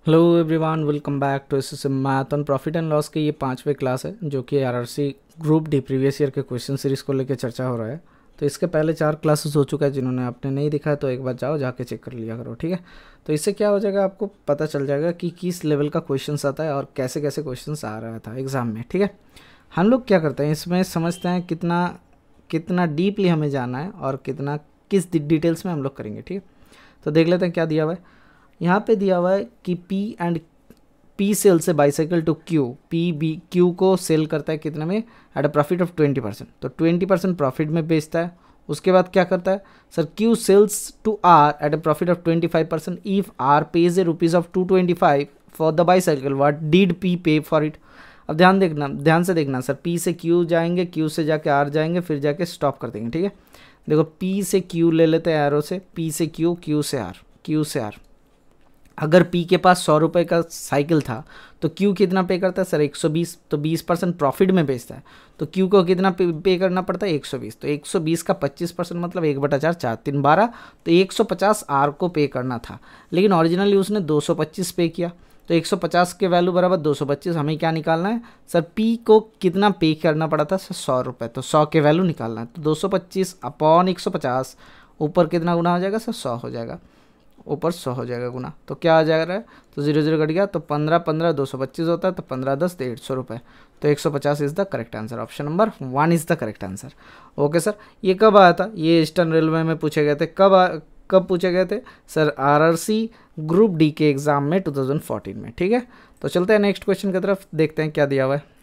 Hello everyone, welcome back to SSC math on profit and loss के ये 5वें class है जो कि RRC group D previous year के क्वेश्चन सीरीज़ को लेकर चर्चा हो रहा है। तो इसके पहले 4 क्लासेस हो चुका है, जिन्होंने आपने नहीं दिखा है तो एक बार जाके चेक कर लिया करो, ठीक है। तो इससे क्या हो जाएगा, आपको पता चल जाएगा कि किस लेवल का क्वेश्चन आता है और कैसे कैसे क्वेश्चन आ रहा था एग्ज़ाम में, ठीक है। हम लोग क्या करते हैं इसमें, समझते हैं कितना डीपली हमें जाना है और किस डिटेल्स में हम लोग करेंगे, ठीक है। तो देख लेते हैं क्या दिया हुआ है। यहाँ पे दिया हुआ है कि पी सेल से बाइसाइकिल टू क्यू को सेल करता है कितने में, एट अ प्रॉफिट ऑफ 20%। तो 20% प्रॉफिट में बेचता है। उसके बाद क्या करता है sir, Q sells to R at a profit of 25%। If R pays a rupees of 225 for the bicycle, what did P pay for it. अब ध्यान से देखना सर, पी से क्यू जाएंगे, क्यू से जाके आर जाएंगे, फिर जाके स्टॉप कर देंगे, ठीक है। देखो पी से क्यू ले लेते हैं एरो से, पी से क्यू, क्यू से आर। अगर P के पास 100 रुपये का साइकिल था तो Q कितना पे करता है सर, 120। तो 20% प्रॉफिट में बेचता है तो Q को कितना पे करना पड़ता है, 120। तो 120 का 25% मतलब 1/4, 4 3 12। तो 150 R को पे करना था, लेकिन ओरिजिनली उसने 225 पे किया। तो 150 के वैल्यू बराबर 225। हमें क्या निकालना है सर, P को कितना पे करना पड़ा था सर, 100 रुपये। तो 100 के वैल्यू निकालना है। तो 225 अपॉन 150, ऊपर कितना गुना हो जाएगा सर, 100 हो जाएगा, ऊपर 100 हो जाएगा गुना। तो क्या आ जा रहा है, तो 0 0 कट गया, तो 15 15 225 होता है, तो 15 10 150 रुपये। तो 150 is the correct answer. Option number 1 is the correct answer. Okay sir, ये कब आया था, ये ईस्टर्न रेलवे में पूछे गए थे। कब पूछे गए थे सर, आरआरसी ग्रुप डी के एग्जाम में 2014 में, ठीक है। तो चलते हैं नेक्स्ट क्वेश्चन की तरफ, देखते हैं क्या दिया हुआ है।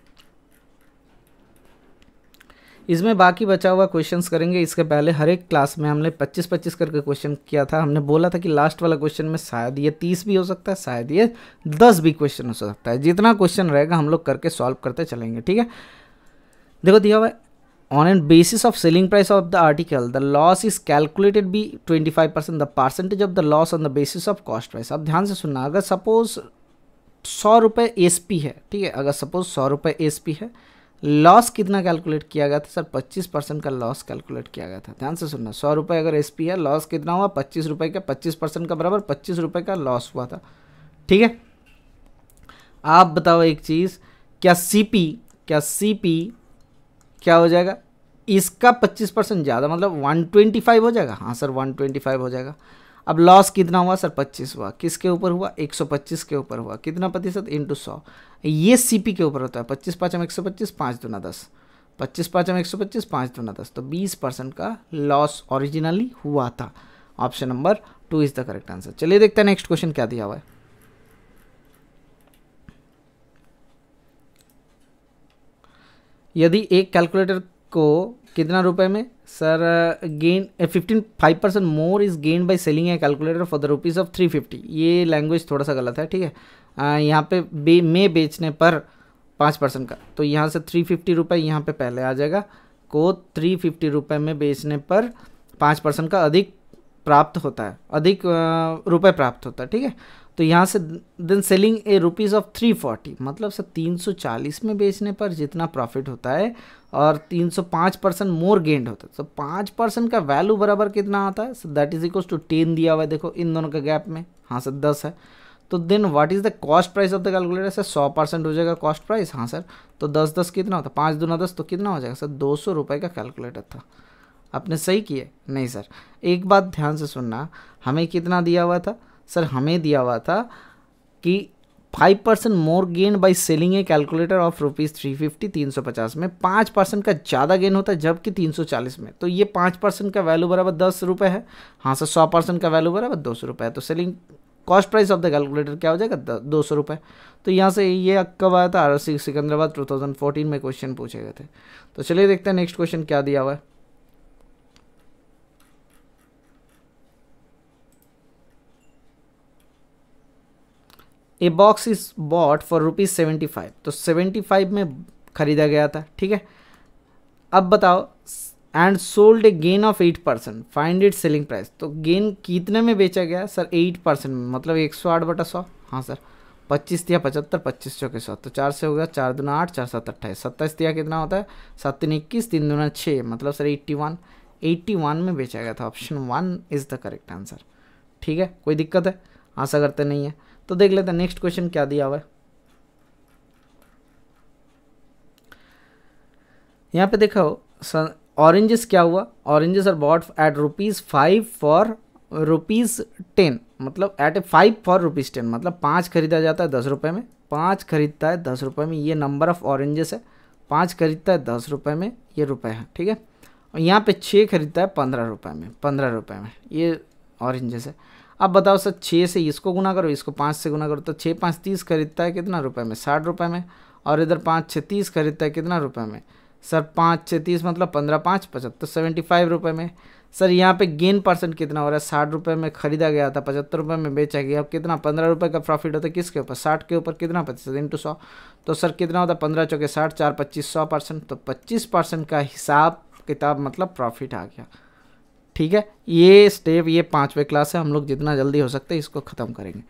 इसमें बाकी बचा हुआ क्वेश्चंस करेंगे। इसके पहले हर एक क्लास में हमने 25-25 करके क्वेश्चन किया था। हमने बोला था कि लास्ट वाला क्वेश्चन में शायद ये 30 भी हो सकता है, शायद ये 10 भी क्वेश्चन हो सकता है। जितना क्वेश्चन रहेगा हम लोग करके सॉल्व करते चलेंगे, ठीक है। देखो दिया हुआ है, on an basis of selling price of the article the loss is calculated be 25%, the percentage of the loss on the basis of cost price. अब ध्यान से सुनना, अगर सपोज 100 रुपये एसपी है, ठीक है, अगर सपोज 100 रुपये एसपी है, लॉस कितना कैलकुलेट किया गया था सर, 25% का लॉस कैलकुलेट किया गया था। ध्यान से सुनना, 100 रुपये अगर एसपी है, लॉस कितना हुआ 25 रुपये का, 25% का बराबर 25 रुपये का लॉस हुआ था, ठीक है। आप बताओ एक चीज़, क्या सीपी क्या हो जाएगा, इसका 25% ज़्यादा मतलब 125 हो जाएगा। हाँ सर 125 हो जाएगा। अब लॉस कितना हुआ सर, 25 हुआ। किसके ऊपर हुआ, 125 के ऊपर हुआ। कितना प्रतिशत, इंटू 100। ये सीपी के ऊपर होता है। 25 5 125, 5 दूना 10। 25 5 125, 5 दूना 10। तो 20% का लॉस ओरिजिनली हुआ था। Option number 2 is the correct answer. चलिए देखते हैं नेक्स्ट क्वेश्चन क्या दिया हुआ है। यदि एक कैलकुलेटर को कितना रुपए में sir gain 5% more is gain by selling a calculator for the rupees of 350। ये लैंग्वेज थोड़ा सा गलत है, ठीक है। यहाँ पे में बेचने पर 5% का, तो यहाँ से 350 रुपये यहाँ पे पहले आ जाएगा। को 350 रुपये में बेचने पर 5% का अधिक प्राप्त होता है, अधिक रुपए प्राप्त होता है, ठीक है। तो यहाँ से then selling a rupees of 340, मतलब सर 340 में बेचने पर जितना प्रॉफिट होता है और 305% मोर गेंड होता है, तो 5% का वैल्यू बराबर कितना आता है, so that is equal to 10 दिया हुआ है। देखो इन दोनों का गैप में, हाँ सर 10 है। तो then what is the cost price of the calculator, sir 100% हो जाएगा कॉस्ट प्राइस। हाँ सर, तो 10 10 कितना होता है, 5 दूना 10, तो कितना हो जाएगा सर, 200 रुपये का कैलकुलेटर था। आपने सही किए नहीं सर। एक बात ध्यान से सुनना, हमें कितना दिया हुआ था सर, हमें दिया हुआ था कि 5% more gain by selling a calculator of rupees 350। 350 में 5% का ज़्यादा गेन होता है, जबकि 340 में। तो ये 5% का वैल्यू बराबर 10 रुपये है। हाँ सर, 100% का वैल्यू बराबर 200 रुपये है। तो selling cost price of the calculator क्या हो जाएगा, 200 रुपये। तो यहाँ से ये कब आया था, आरआरसी सिकंदराबाद 2014 में क्वेश्चन पूछे गए थे। तो चलिए देखते हैं नेक्स्ट क्वेश्चन क्या दिया हुआ है। A box is bought for rupees 75। तो 75 में खरीदा गया था, ठीक है। अब बताओ, and sold A gain of 8%, find it selling price. तो गेन कितने में बेचा गया सर, 8% में, मतलब 108/100। हाँ सर, 25 दिया 75, 25 चौके 100, तो 4 से हो गया, 4 दूना 8, 4 7 28, 27 दिया कितना होता है, 7 3 21, 3 दूना 6, मतलब सर 81 में बेचा गया था। Option 1 is the correct answer, ठीक है। कोई दिक्कत है, आशा करते नहीं है। तो देख लेते हैं नेक्स्ट क्वेश्चन क्या दिया हुआ है। यहाँ पे देखो ऑरेंजेस क्या हुआ, oranges are bought at ₹5 for ₹10, मतलब एट ए 5 फॉर ₹10, मतलब 5 खरीदा जाता है 10 रुपये में, 5 खरीदता है 10 रुपये में, ये नंबर ऑफ ऑरेंजेस है। 5 खरीदता है 10 रुपये में, ये रुपये है, ठीक है। और यहाँ पे 6 खरीदता है 15 रुपये में, 15 रुपये में, ये ऑरेंजेस है। अब बताओ सर 6 से इसको गुना करो, इसको 5 से गुना करो, तो 6 5 30 खरीदता है कितना रुपये में, 60 रुपये में। और इधर 5 6 30 खरीदता है कितना रुपये में सर, 5 6 30 मतलब 15 5 75, 75 रुपये में। सर यहाँ पे गेन परसेंट कितना हो रहा है, 60 रुपये में खरीदा गया था, 75 रुपये में बेचा गया, अब कितना 15 रुपये का प्रॉफिट होता है किसके ऊपर, 60 के ऊपर, कितना प्रतिशत इंटू 100, तो सर कितना होता है 15 चौके 60, 4 25 100%, तो 25% का हिसाब किताब मतलब प्रॉफिट आ गया, ठीक है। ये स्टेप, ये 5वें क्लास है, हम लोग जितना जल्दी हो सकता है इसको ख़त्म करेंगे।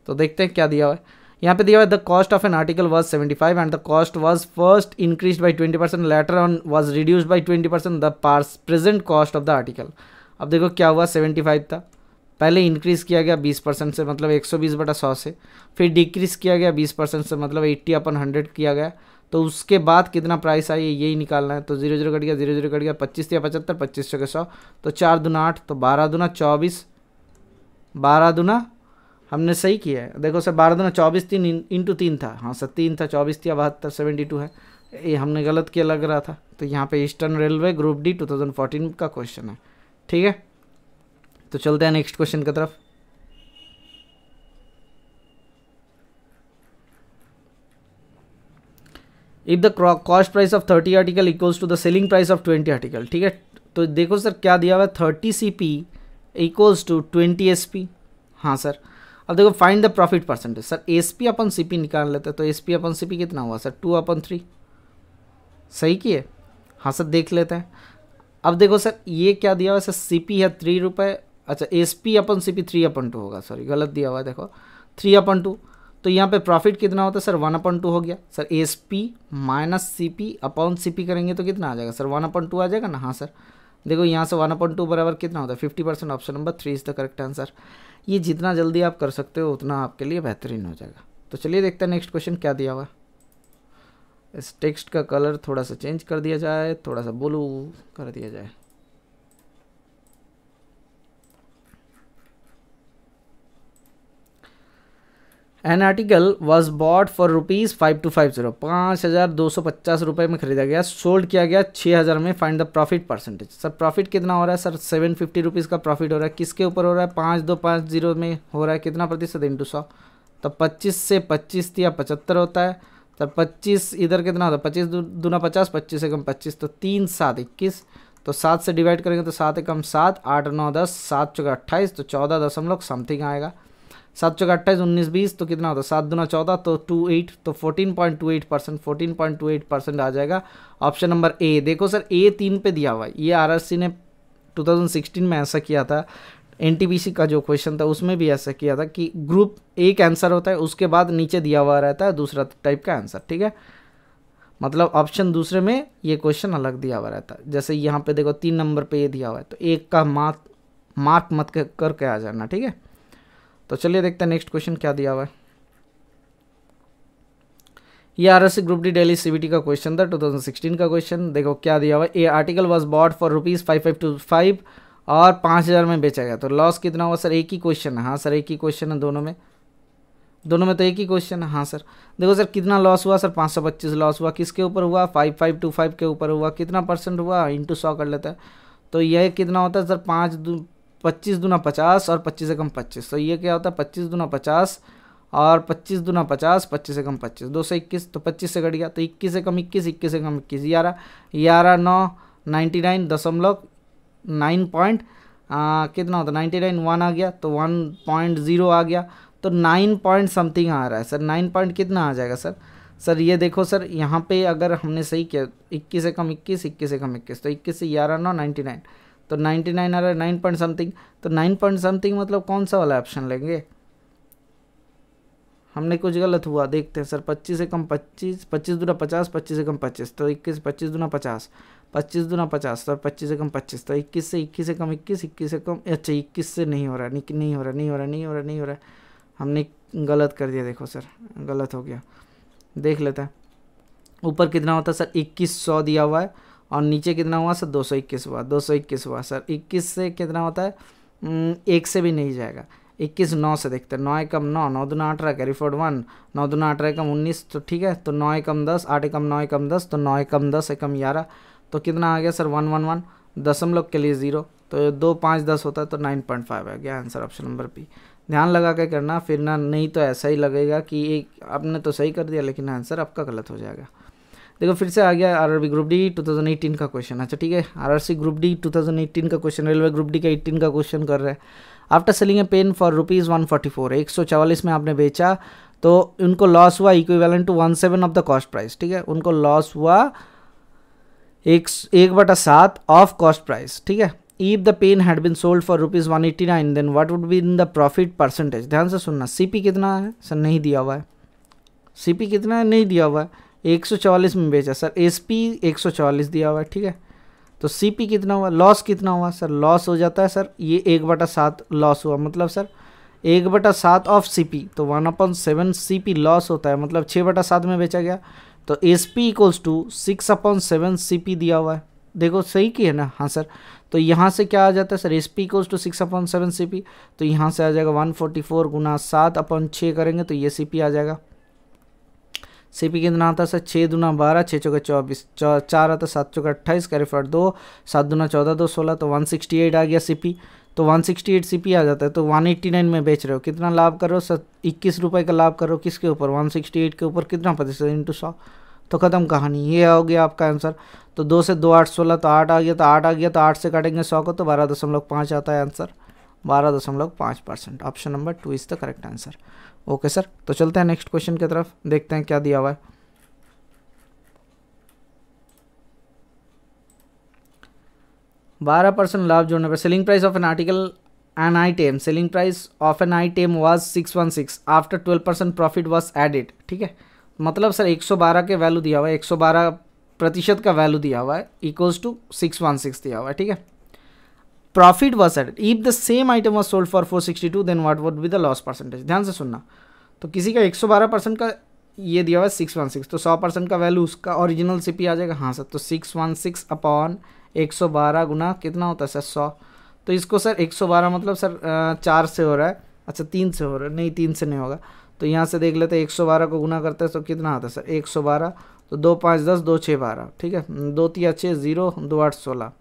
तो देखते हैं क्या दिया हुआ है। यहाँ पे दिया हुआ है the cost of an article was 75 and the cost was first increased by 20%, later on was reduced by 20% the present cost of the article. अब देखो क्या हुआ, 75 था, पहले इंक्रीज़ किया गया 20% से, मतलब 120/100 से, फिर डिक्रीज़ किया गया 20% से, मतलब 80/100 किया गया। तो उसके बाद कितना प्राइस आई यही निकालना है। तो 0 0 कट गया, 0 0 कट गया, 25 या 75, 25 चौके 100, तो 4 दूना 8, तो 12 दूना 24, 12 दूना हमने सही किया है। देखो सर 12 दूना 24, 3 इंटू 3 था, हाँ सर 3 था, 24 या 72, 72 है, ये हमने गलत किया लग रहा था। तो यहाँ पे ईस्टर्न रेलवे ग्रुप डी 2014 का क्वेश्चन है, ठीक है। तो चलते हैं नेक्स्ट क्वेश्चन की तरफ। If the cost price of 30 article equals to the selling price of 20 article, ठीक है। तो देखो सर क्या दिया हुआ है, 30 CP इक्वल्स टू 20 SP, हाँ सर। अब देखो find the profit percentage, sir SP upon CP निकाल लेते हैं, तो SP अपन CP कितना हुआ सर, 2/3, सही किए, हाँ सर देख लेते हैं। अब देखो सर ये क्या दिया हुआ है सर, CP है 3 रुपये, अच्छा SP अपन CP 3/2 होगा, सॉरी गलत दिया हुआ है, देखो 3/2, तो यहाँ पे प्रॉफिट कितना होता है सर 1/2 हो गया। Sir SP minus CP upon CP करेंगे तो कितना आ जाएगा सर 1/2 आ जाएगा ना, हाँ सर। देखो यहाँ से 1/2 बराबर कितना होता है 50%, option number 3 is the correct answer. ये जितना जल्दी आप कर सकते हो उतना आपके लिए बेहतरीन हो जाएगा। तो चलिए देखते हैं नेक्स्ट क्वेश्चन क्या दिया हुआ है। इस टेक्स्ट का कलर थोड़ा सा चेंज कर दिया जाए, थोड़ा सा ब्लू कर दिया जाए। An article was bought for ₹5250, 5250 रुपये में खरीदा गया, सोल्ड किया गया 6000 में, find the profit percentage. Sir profit कितना हो रहा है सर, 750 रुपीज़ का प्रॉफिट हो रहा है, किसके ऊपर हो रहा है, 5250 में हो रहा है, कितना प्रतिशत इंटू 100, तो 25 से 25 या 75 होता है। तो 25 इधर कितना होता है, 25 दूना 50, 25 से कम 25, तो 3 7 21, तो 7 से डिवाइड करेंगे तो 7 एकम 7, 8 9 10, 7 चौका 28, तो 14 दशमलव समथिंग आएगा। 7 चौका 28, 19 20, तो कितना होता है 7 दूना 14, तो 28, तो 14.28%, 14.28% आ जाएगा। Option number A. देखो सर ए 3 पे दिया हुआ है, ये RRC ने 2016 में ऐसा किया था, NTPC का जो क्वेश्चन था उसमें भी ऐसा किया था कि ग्रुप एक आंसर होता है, उसके बाद नीचे दिया हुआ रहता है दूसरा टाइप का आंसर, ठीक है। मतलब ऑप्शन दूसरे में ये क्वेश्चन अलग दिया हुआ रहता है। जैसे यहाँ पे देखो 3 नंबर पे ये दिया हुआ है, तो एक का मार्क मत करके आ जाना, ठीक है। तो चलिए देखते हैं नेक्स्ट क्वेश्चन क्या दिया हुआ है। ये RRC group D Delhi CBT का क्वेश्चन था, 2016 का क्वेश्चन। देखो क्या दिया हुआ है, ए आर्टिकल वाज बॉट फॉर ₹5525 और 5000 में बेचा गया, तो लॉस कितना हुआ सर, एक ही क्वेश्चन है, हाँ सर एक ही क्वेश्चन है दोनों में तो एक ही क्वेश्चन है, हाँ सर। देखो सर कितना लॉस हुआ सर, 525 लॉस हुआ, किसके ऊपर हुआ 5525 के ऊपर हुआ, कितना परसेंट हुआ इंटू 100 कर लेता है, तो यह कितना होता है सर 25 दूना 50 और 25 से कम 25, तो ये क्या होता है 25 दूना 50 और 25 दूना 50, 25 से कम 25, 2 से 21, तो 25 से कट गया, तो 21 से कम 21, 21 से कम 21, 11 11 9 99.9 पॉइंट कितना होता है 99 1 आ गया, तो 1.0 आ गया, तो 9 पॉइंट समथिंग आ रहा है सर। 9 पॉइंट कितना आ जाएगा सर ये देखो सर यहाँ पे अगर हमने सही किया 21 से कम 21, 21 से कम 21, तो 21 से 11 9 99, तो 99 आ रहा है 9 पॉइंट समथिंग, तो 9 पॉइंट समथिंग मतलब कौन सा वाला ऑप्शन लेंगे, हमने कुछ गलत हुआ, देखते हैं सर। 25 से कम 25, 25 दूना 50, 25 से कम 25 तो 21, 25 दूना 50, 25 दूना 50 तो 25 से कम 25 तो 21 से 21 से कम 21, 21 से कम, अच्छा 21 से नहीं हो रहा, नहीं हो रहा, नहीं हो रहा, नहीं हो रहा, नहीं हो रहा, हमने गलत कर दिया। देखो सर गलत हो गया, देख लेते हैं। ऊपर कितना होता है सर 2100 दिया हुआ है और नीचे कितना हुआ सर 221 हुआ, 221 हुआ सर। 21 से कितना होता है, 1 से भी नहीं जाएगा। 21 9 से देखते हैं, 9 एकम 9, 9 दूना 18, कैरी फॉरवर्ड 1, 9 दूना 18 एकम 19 तो ठीक है। तो 9 एकम 10, 8 एकम 9 एकम 10 तो 9 एकम 10 एकम 11 तो कितना आ गया सर 111, दशमलव के लिए 0 तो 2 5 10 होता है तो 9.5 आ गया आंसर, ऑप्शन नंबर बी। ध्यान लगा के करना, फिर ना नहीं तो ऐसा ही लगेगा कि एक आपने तो सही कर दिया लेकिन आंसर आपका गलत हो जाएगा। देखो फिर से आ गया आरआरबी ग्रुप डी 2018 का क्वेश्चन। अच्छा ठीक है, आरआरसी ग्रुप डी 2018 का क्वेश्चन, रेलवे ग्रुप डी का 18 का क्वेश्चन कर रहे हैं। After selling a pen for ₹144, 144 में आपने बेचा तो उनको लॉस हुआ equivalent to 1/7 of the cost price. ठीक है, उनको लॉस हुआ 1/7 ऑफ कॉस्ट प्राइस। ठीक है, if the pen had been sold for ₹189 then what would be in the profit percentage. ध्यान से सुनना, सीपी कितना है सर नहीं दिया हुआ है, सीपी कितना है नहीं दिया हुआ है, 144 में बेचा सर, एसपी 144 दिया हुआ है। ठीक है, तो सीपी कितना हुआ, लॉस कितना हुआ सर, लॉस हो जाता है सर ये 1/7 लॉस हुआ, मतलब सर 1/7 ऑफ सीपी तो 1/7 सीपी लॉस होता है, मतलब 6/7 में बेचा गया तो एसपी इक्वल्स टू 6/7 सीपी दिया हुआ है। देखो सही की है ना, हाँ सर। तो यहाँ से क्या आ जाता है sir, SP equals to 6/7 CP, तो यहाँ से आ जाएगा 144 गुना 7/6 करेंगे तो ये सीपी आ जाएगा। सीपी कितना आता है सर 6 दूना 12, 6 चौके 24, 4 आता है 7 चौके 28, कैरी फॉरवर्ड 2, 7 दूना 14, 2 16 तो 168 आ गया सीपी। तो 168 सीपी आ जाता है तो 189 में बेच रहे हो, कितना लाभ कर रहे हो सर 21 रुपये का लाभ कर रहे हो, किसके ऊपर 168 के ऊपर, कितना प्रतिशत इंटू 100 तो ख़त्म कहानी, ये हो गया आपका आंसर। तो 2 से 2 8 16 तो 8 आ गया, तो 8 आ गया तो 8 से काटेंगे 100 को तो 12.5 आता है answer, 12.5%। Option number 2 is the correct answer. Okay sir, तो चलते हैं नेक्स्ट क्वेश्चन की तरफ, देखते हैं क्या दिया हुआ है। 12% लाभ जोड़ने पर selling price of an article an item, selling price of an item was 616 after 12% profit was added. ठीक है, मतलब सर 112 के वैल्यू दिया हुआ है, 112% का वैल्यू दिया हुआ है इक्वल्स टू 616 दिया हुआ है। ठीक है, profit was added if the same item was sold for 462 then what would be the loss percentage. ध्यान से सुनना, तो किसी का 112% का ये दिया हुआ है 616 तो 100% का वैल्यू उसका ओरिजिनल सीपी आ जाएगा। हाँ सर, तो 616 अपॉन 112 गुना कितना होता है सर 100, तो इसको सर 112 मतलब सर 4 से हो रहा है, अच्छा 3 से हो रहा है, नहीं 3 से नहीं होगा, तो यहाँ से देख लेते हैं 112 को गुना करते हैं तो कितना आता है सर 112, तो 2 5 10, 2 6 12। ठीक है, 2 3 6 0, 2 8 16,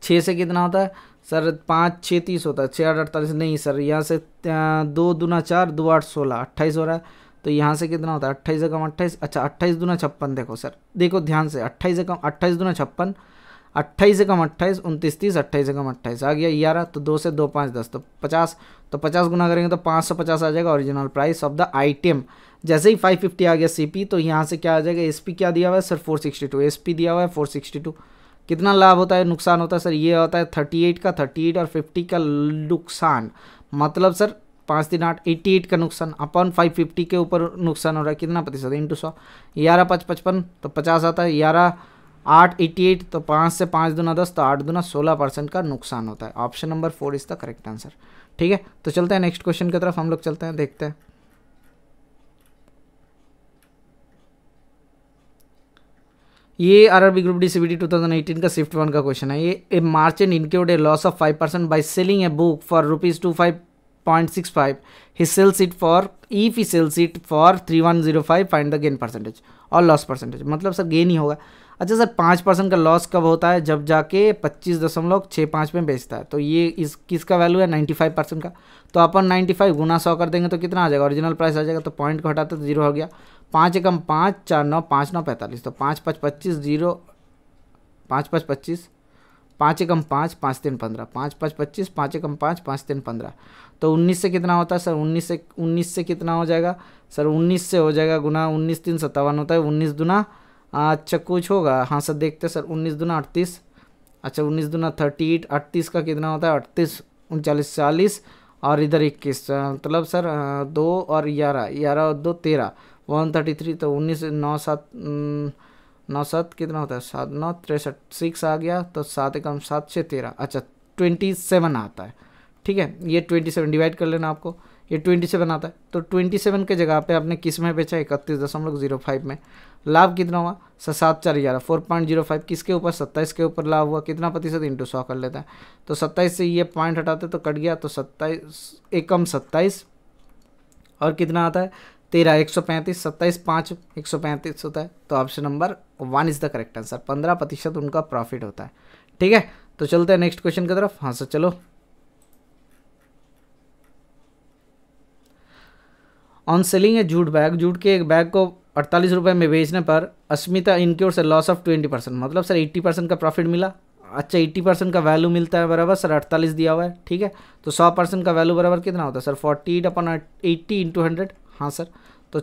6 से कितना होता है सर 5 6 30 होता है, 6 8 48 नहीं सर, यहाँ से 2 दूना 4, 2 8 16, 28 हो रहा है, तो यहाँ से कितना होता है 28 से कम 28, अच्छा 28 दूना 56। देखो सर, देखो ध्यान से, 28 से कम 28 दूना 56, 28 से कम 28 29 30, 28 से कम 28 आ गया 11, तो 2 से 2 5 10 तो 50, तो 50 गुना करेंगे तो 550 आ जाएगा original price of the item. जैसे ही 550 आ गया सीपी तो यहाँ से क्या आ जाएगा, एसपी क्या दिया हुआ है सर 462, एसपी दिया हुआ है 462। कितना लाभ होता है नुकसान होता है सर, ये होता है 38 का, 38 और 50 का नुकसान, मतलब सर 5 3 8 88 का नुकसान अपॉन 550 के ऊपर नुकसान हो रहा है, कितना प्रतिशत इंटू 100, 11 5 55 तो 50 आता है, 11 8 88 तो 5 से 5 दूना 10 तो 8 दूना 16% का नुकसान होता है। Option number 4 is the correct answer. ठीक है, तो चलते हैं नेक्स्ट क्वेश्चन की तरफ, हम लोग चलते हैं, देखते हैं। ये आरआरबी ग्रुप डी सीबीटी 2018 का शिफ्ट 1 का क्वेश्चन है। ये a merchant incurred a loss of 5% by selling a book for ₹25.65, he sells it for, if he sells it for 3105 find the gain percentage और लॉस परसेंटेज, मतलब sir gain ही होगा। अच्छा sir 5% का loss कब होता है, जब जाके 25.65 में बेचता है, तो ये इस किसका वैल्यू है 95% का, तो अपन 95 गुना 100 कर देंगे तो कितना आ जाएगा, ओरिजिनल प्राइस आ जाएगा, तो पॉइंट को हटाते तो 0 हो गया, 5 एकम 5 4 9 5 9 45, तो 5 5 25 0 5 5 25, 5 एकम 5 5 3 15, 5 5 25, 5 एकम 5 5 3 15, तो 19 से कितना होता है सर, 19 से कितना हो जाएगा सर, 19 से हो जाएगा गुना 19 3 57 होता है, 19 दूना अच्छा कुछ होगा, हाँ सर देखते सर 19 दूना 38, अच्छा 19 दूना 38, 38 का कितना होता है 38 39 40 और इधर 21, मतलब सर 2 और 11, 11 और 2 13, 133, तो 19 9 7 9 7 कितना होता है, 7 9 63, 6 आ गया, तो 7 एकम 7 6 13, अच्छा 27 आता है। ठीक है, ये 27 डिवाइड कर लेना आपको, ये 27 आता है। तो 27 के जगह पे आपने किस में बेचा, 31.05 में। लाभ कितना हुआ सर, 7 4 11, 4.05, किसके ऊपर, 27 के ऊपर लाभ हुआ, कितना प्रतिशत, इंटू 100 कर लेता है। तो 27 से ये पॉइंट हटाते तो कट गया, तो 27 एकम 27 और कितना आता है 13, 135, 27 5 135 होता है। तो option number 1 is the correct answer, 15% उनका प्रॉफिट होता है। ठीक है, तो चलते हैं नेक्स्ट क्वेश्चन की तरफ। हाँ सर चलो। On selling A jute bag, jute के एक बैग को 48 रुपये में बेचने पर अस्मिता इनक्योर्स ए लॉस ऑफ 20%, मतलब सर 80% का प्रॉफिट मिला। अच्छा 80% का वैल्यू मिलता है बराबर सर 48 दिया हुआ है। ठीक है, तो 100% का वैल्यू बराबर कितना होता है सर, 48/80 इंटू 100। हाँ सर, तो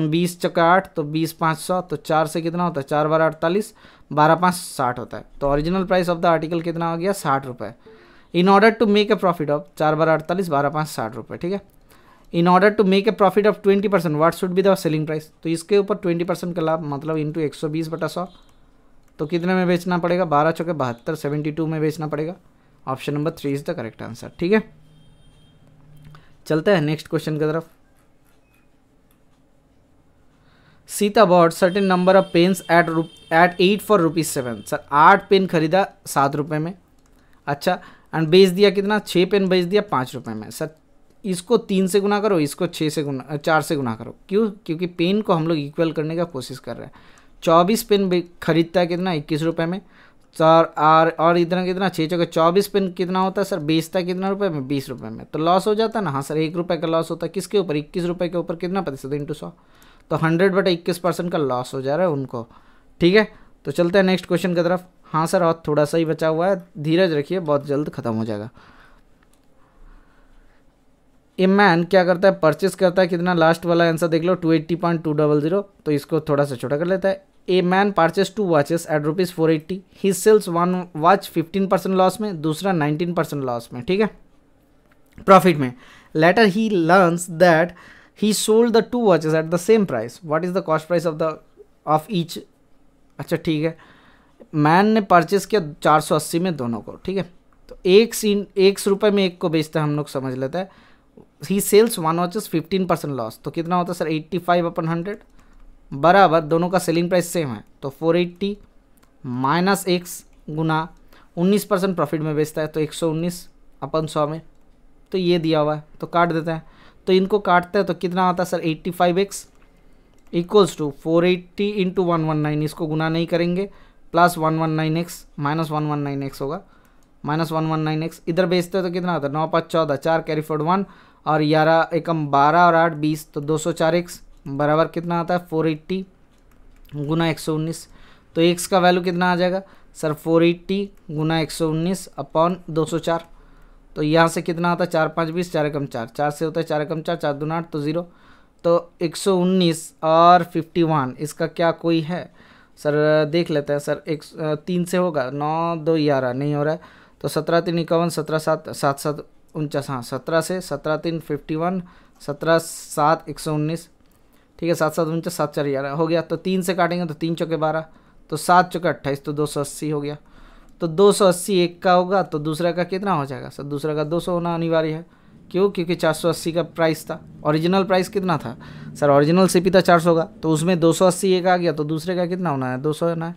20 चौका 8, तो 20 5 100, तो 4 से कितना होता है, 4 बार 48, 12 5 60 होता है। तो original price of the article कितना हो गया, 60 रुपये। In order to make a profit of 4 बार 48, 12 5 60 रुपये। ठीक है, in order to make a profit of 20%, what should be the selling price. तो इसके ऊपर 20% का लाभ मतलब इंटू 120/100, तो कितने में बेचना पड़ेगा, 12 चौके 72, 72 में बेचना पड़ेगा। Option number 3 is the correct answer. ठीक है, चलते हैं नेक्स्ट क्वेश्चन की तरफ। Sita bought certain number of pens at 8 for ₹7। Sir 8 pen खरीदा 7 रुपये में। अच्छा, एंड बेच दिया कितना, 6 पेन बेच दिया 5 रुपये में। सर इसको 3 से गुना करो, इसको 4 से गुना करो। क्यों, क्योंकि पेन को हम लोग इक्वल करने का कोशिश कर रहे हैं। 24 पेन खरीदता है कितना, 21 रुपये में। और इतना कितना, 6 चौके 24 पेन कितना होता है सर, बेचता है कितना रुपये में, 20 रुपये में। तो लॉस हो जाता है ना। हाँ सर 1 रुपये का लॉस होता है, किसके ऊपर, 21 रुपये के ऊपर कितना प्रतिशत, इंटू 100, तो 100/21% का लॉस हो जा रहा है उनको। ठीक है, तो चलते हैं नेक्स्ट क्वेश्चन की तरफ। हाँ सर, और थोड़ा सा ही बचा हुआ है, धीरज रखिए, बहुत जल्द खत्म हो जाएगा। ए मैन क्या करता है, परचेस करता है कितना, लास्ट वाला आंसर देख लो 280.200, तो इसको थोड़ा सा छोटा कर लेता है। A man purchase 2 watches at ₹480, he sells 1 watch 15% loss में, दूसरा 19% लॉस में। ठीक है, प्रॉफिट में। Later he learns that he sold the 2 watches at the same price, what is the cost price of each. अच्छा ठीक है, मैन ने परचेस किया 480 में दोनों को। ठीक है, तो 1 रुपये में एक को बेचता है, हम लोग समझ लेते हैं। ही सेल्स 1 वॉचेस 15% लॉस, तो कितना होता है सर 85/100 बराबर, दोनों का सेलिंग प्राइस सेम है, तो 480 माइनस x गुना 19% प्रॉफिट में बेचता है, तो 119/100 में। तो ये दिया हुआ है, तो काट देते हैं। तो इनको काटते हैं तो कितना आता है sir 85x equals to 480 into 119, इसको गुना नहीं करेंगे, प्लस 119x माइनस 119x होगा, माइनस 119x। इधर बेचते हैं तो कितना आता है 9 5 14, 4 कैरी फॉरवर्ड 1 और 11 एकम 12 और 8 20, तो 204x बराबर कितना आता है 480 गुना 119। तो x का वैल्यू कितना आ जाएगा सर 480 गुना 119/204। तो यहाँ से कितना आता है 4 5 20, 4 एकम 4, 4 से होता है 4 एकम 4, 4 दूना 8, तो 0। तो 119 और 51 इसका क्या कोई है सर, देख लेते हैं सर। 3 से होगा, 9 2 11 नहीं हो रहा है, तो 17 3 51, 17 7 7 7 49, हाँ 17 से 17 3 51, 17 7 119। ठीक है, 7 7 49, 7 4 11 हो गया। तो 3 से काटेंगे तो 3 चौके 12, तो 7 चौके 28, तो 280 हो गया। तो 280 एक का होगा, तो दूसरा का कितना हो जाएगा सर, दूसरा का 200 होना अनिवार्य है। क्यों, क्योंकि 480 का प्राइस था। ओरिजिनल प्राइस कितना था सर, ओरिजिनल सीपी था 400 का, तो उसमें 280 एक आ गया, तो दूसरे का कितना होना है 200 होना है।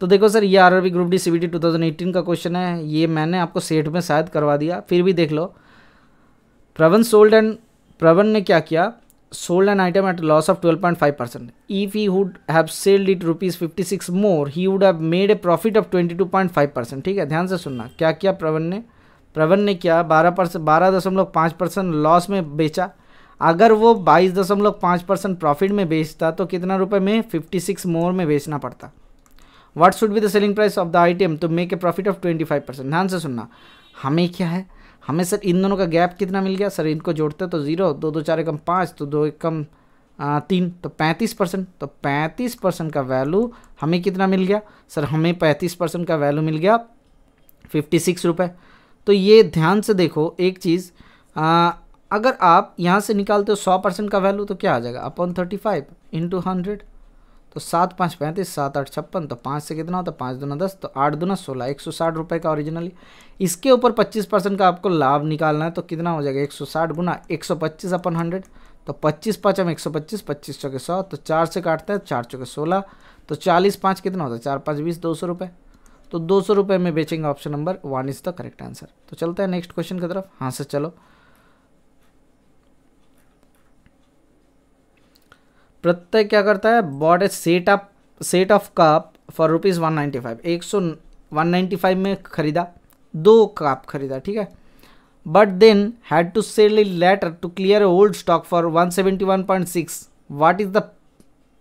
तो देखो सर, ये आरआरबी ग्रुप डी सीबीटी 2018 का क्वेश्चन है, ये मैंने आपको सेट में शायद करवा दिया, फिर भी देख लो। प्रवन ने क्या किया, sold an item at a loss of 12.5%. If he would have sold it ₹56 more, he would have made a profit of 22.5%. ठीक है, ध्यान से सुनना, क्या किया प्रवन ने क्या 12.5% लॉस में बेचा। अगर वो 22.5% प्रॉफिट में बेचता तो कितना रुपए में 56 मोर में बेचना पड़ता। What should be the selling price of the item to make a profit of 25%। ध्यान से सुनना, हमें क्या है, हमें सर इन दोनों का गैप कितना मिल गया सर, इनको जोड़ते तो 0, 2 2 4 एकम 5, तो 2 एकम 3, तो 35%। तो 35% का वैल्यू हमें कितना मिल गया सर, हमें 35% का वैल्यू मिल गया 56 रुपये। तो ये ध्यान से देखो एक चीज़, अगर आप यहाँ से निकालते हो 100% का वैल्यू तो क्या आ जाएगा अपॉन 35 इंटू 100, तो 7 5 35, 7 8 56, तो 5 से कितना होता है 5 दूना 10, तो 8 दूना 16, 160 रुपये का ओरिजिनली। इसके ऊपर 25% का आपको लाभ निकालना है, तो कितना हो जाएगा 160 गुना 125 अपन 100, तो 25 5 हम 125, 25 चौके 100, तो 4 से काटते हैं 4 चौके 16, तो 40 5 कितना होता है 4 5 20, 200 रुपये, तो 200 रुपये में बेचेंगे। Option number 1 is the correct answer. तो चलते हैं नेक्स्ट क्वेश्चन की तरफ। हाँ सर चलो। प्रत्यय क्या करता है, bought a set of cup for rupees 195, 195 में खरीदा, 2 कप खरीदा, ठीक है, but then had to sell later to clear old stock for 171.6, what is the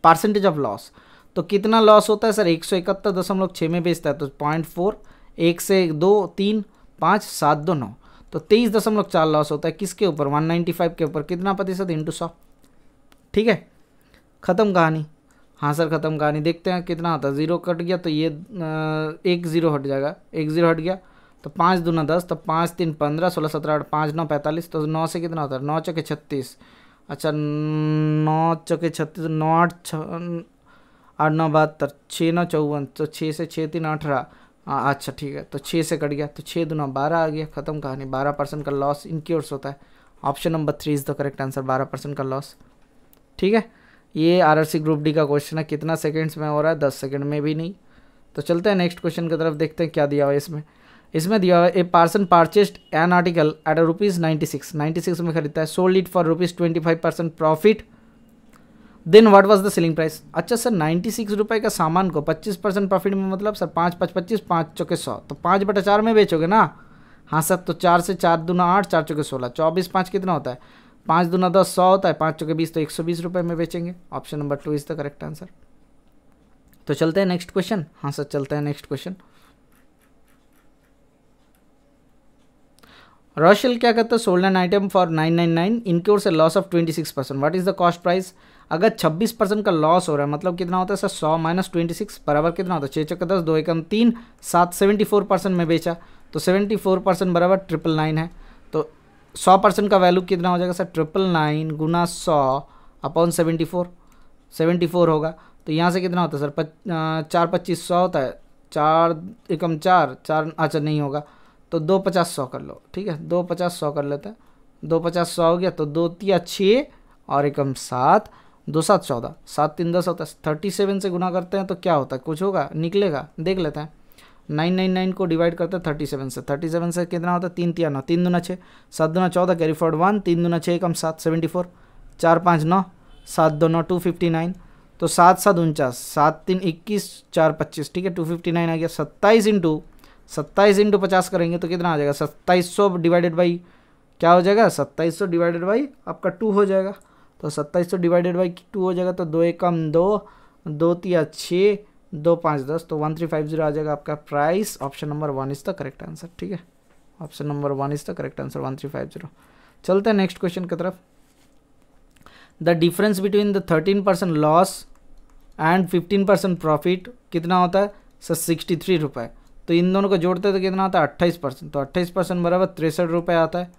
percentage of loss. तो कितना लॉस होता है सर, 171.6 में बेचता है तो 0.4, 1 से 2 3 5 7 2 9, तो 23.4 लॉस होता है किसके ऊपर 195 के ऊपर, कितना प्रतिशत इंटू 100, ठीक है, ख़त्म कहानी। हाँ सर ख़त्म कहानी। देखते हैं कितना आता है, 0 कट गया तो ये 1 0 हट जाएगा, 1 0 हट गया तो 5 दूना 10, तो 5 3 15, 16 17 8 5 9 45, तो 9 से कितना होता है 9 चौके 36, अच्छा 9 चौके 36, 9 8 8 9 72, 6 9 54, तो 6 से 6 3 18, अच्छा ठीक है, तो 6 से कट गया तो 6 दूना 12 आ गया, ख़त्म कहानी। 12% का लॉस इनक्योर्स होता है। Option number 3 is the correct answer, 12% का लॉस, ठीक है। ये आरआरसी ग्रुप डी का क्वेश्चन है, कितना सेकंड्स में हो रहा है, 10 सेकंड में भी नहीं। तो चलते हैं नेक्स्ट क्वेश्चन की तरफ, देखते हैं क्या दिया हुआ है इसमें। इसमें दिया हुआ है a person purchased an article at ₹96 में खरीदता है, sold it for ₹25% profit, then what was the selling price. अच्छा सर 96 रुपये का सामान को 25% प्रॉफिट में मतलब सर 5 5 25, 5 चौके 100, तो 5/4 में बेचोगे ना। हाँ सर, तो 4 से 4 दूना 8, 4 चौके 16, 24 5 कितना होता है 5 दूना 10, 100 होता है, 5 चौके 20, तो 120 रुपये में बेचेंगे। Option number 2 is the correct answer. तो चलते हैं नेक्स्ट क्वेश्चन। हाँ सर चलते हैं नेक्स्ट क्वेश्चन। रॉशल क्या कहता है, sold an item for 999, incurs a loss of 26%, what is the cost price. अगर 26% का लॉस हो रहा है मतलब कितना होता है सर 100 - 26 बराबर कितना होता है 6 चौके 10, 2 एकम 3 7, 74% में बेचा, तो 74% बराबर 999 है, तो 100% का वैल्यू कितना हो जाएगा सर 999 गुना 100 अपॉन 74 होगा। तो यहाँ से कितना होता है सर 4 25 100 होता है, 4 एकम 4 4, अच्छा नहीं होगा तो 2 50 100 कर लो, ठीक है 2 50 100 कर लेते हैं, 2 50 100 हो गया, तो 2 3 6 और एकम 7, 2 7 14, 7 3 10 होता है, 37 से गुना करते हैं तो क्या होता है कुछ होगा निकलेगा, देख लेते हैं। 999 को डिवाइड करते हैं 37 से कितना होता है 3 3 9, 3 दूना 6, 7 दूना 14, कैरी फॉरवर्ड 1, 3 दूना 6 एकम 7, 74, 4 5 9, 7 2 9, 259, तो 7 7 49, 7 3 21, 4 25, ठीक है 259 आ गया। 27 इंटू 50 करेंगे तो कितना आ जाएगा 2700 डिवाइडेड बाई क्या हो जाएगा 2700 डिवाइडेड बाई आपका 2 हो जाएगा, तो 2700 डिवाइडेड बाई 2 हो जाएगा, तो 2 एकम 2, 2 3 6, 2 5 10, तो 1350 आ जाएगा आपका price. Option number 1 is the correct answer, ठीक है option number 1 is the correct answer 1350। चलते हैं नेक्स्ट क्वेश्चन की तरफ। The difference between the 13% loss and 15% profit कितना होता है सर 63 रुपये, तो इन दोनों को जोड़ते हैं तो कितना आता है 28%, तो 28% बराबर 63 रुपये आता है।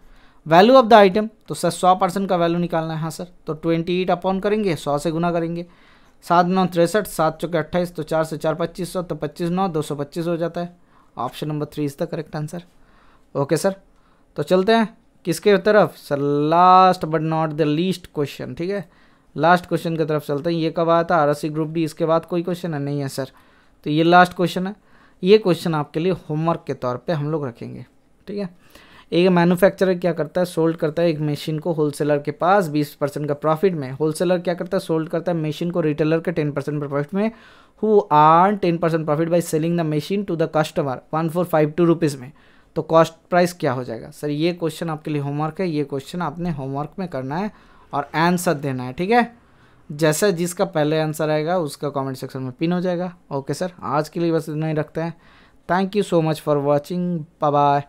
वैल्यू ऑफ द आइटम, तो सर 100% का वैल्यू निकालना है। हाँ सर, तो 28 अपॉन करेंगे 100 से गुना करेंगे, 7 9 63, 7 चौके 28, तो 4 से 4 2500, तो 25 9 225 हो जाता है। Option number 3 is the correct answer. Okay sir, तो चलते हैं किसके तरफ sir, last but not the least question, ठीक है लास्ट क्वेश्चन की तरफ चलते हैं। ये कब आया था आरएससी ग्रुप डी, इसके बाद कोई क्वेश्चन है नहीं है सर, तो ये लास्ट क्वेश्चन है। ये क्वेश्चन आपके लिए होमवर्क के तौर पे हम लोग रखेंगे, ठीक है। एक मैन्युफैक्चरर क्या करता है, सोल्ड करता है एक मशीन को होलसेलर के पास 20% का प्रॉफिट में। होलसेलर क्या करता है, सोल्ड करता है मशीन को रिटेलर के 10% प्रॉफिट में, who earn 10% profit by selling the machine to the customer 1452 rupees में। तो कॉस्ट प्राइस क्या हो जाएगा सर, ये क्वेश्चन आपके लिए होमवर्क है, ये क्वेश्चन आपने होमवर्क में करना है और आंसर देना है, ठीक है। जैसा जिसका पहले आंसर आएगा उसका कमेंट सेक्शन में पिन हो जाएगा। ओके सर, आज के लिए बस इतना ही रखते हैं। Thank you so much for watching, bye bye.